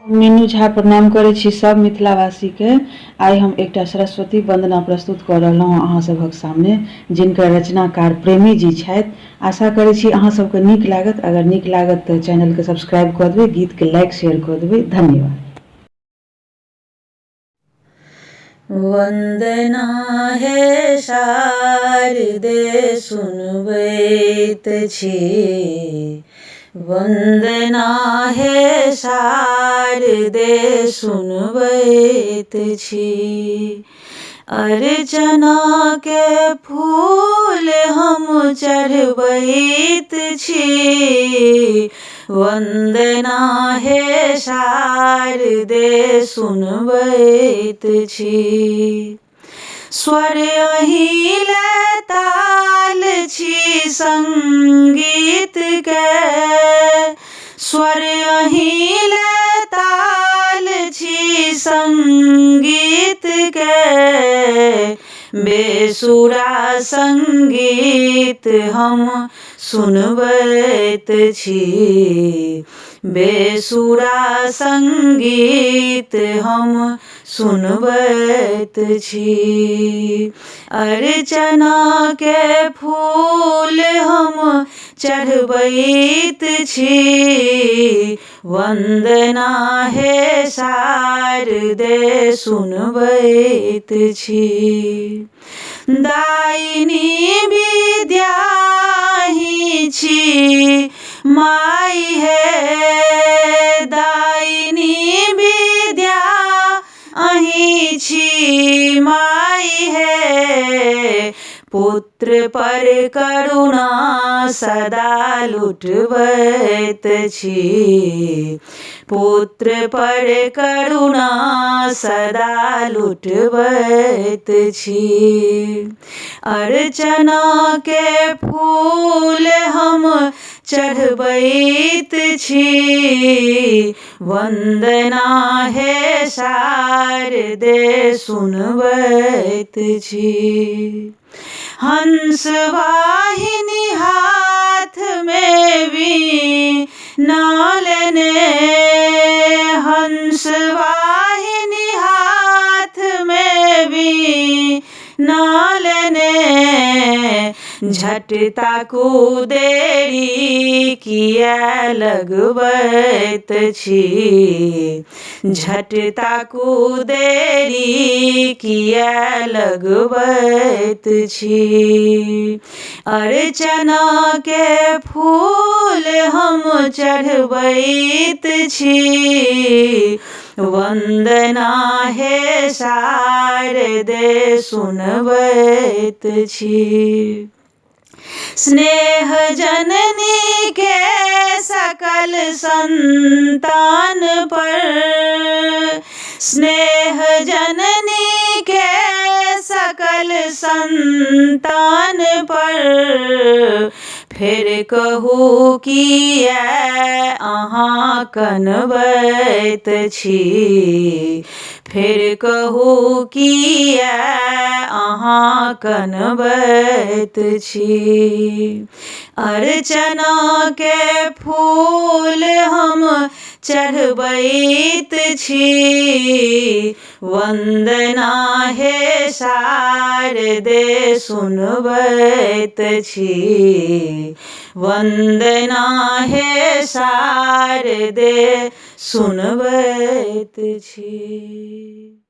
मीनू झा प्रणाम करै छी सब मिथिलावासी के। आइ हम एकटा सरस्वती वंदना प्रस्तुत कर रहलहुँ हँ अहाँ सभक सामने, जिनकर रचनाकार प्रेमी जी छथि। आशा करै छी अहाँ सबके नीक लागत। अगर नीक लागत तऽ चैनल के सब्सक्राइब कऽ देबै, गीत के लाइक शेयर कऽ देबै। धन्यवाद। वंदना हे शारदे सुनबैत छी, वंदना हे शारदे सुनबैत छी। अर्चना के फूल हम चढ़बैत छी, वंदना हे शारदे सुनबैत छी। स्वर अहि ले ताल छी संगीत के, स्वर अहि ले ताल छी संगीत के। बेसुरा संगीत हम सुनबैत छी, बेसुरा संगीत हम सुनबैत छी। अर्चना के फूल हम चढ़बैत छी, वंदना हे शारदे सुनबैत छी। दायिनी विद्या ही छी माई हे, दायिनी विद्या अहि छी माई हे। पुत्र पर करुणा सदा लुटबैत छी, पुत्र पर करुणा सदा लुटबैत छी। अर्चना के फूल हम चढ़बैत छी, वंदना हे शारदे सुनबैत छी। हंस वाहिनी हाथ में वीणा लेने, हंस वाहिनी हाथ में वीणा लेने। झट ताकू देरी किया लगबैत छी, झट ताकू देरी किया लगबैत छी। अर्चना के फूल हम चढ़बैत छी, वंदना हे शारदे सुनबैत छी। स्नेह जननी के सकल संतान पर, स्नेह जननी के सकल संतान पर। फिर कहू किया अहाँ कनबैत छी, फिर कहू किया अहाँ कनबैत छी। अर्चना के फूल हम चढ़बैत छी, वंदना हे शारदे सुनबैत छी, वंदना हे शारदे सुनबैत छी।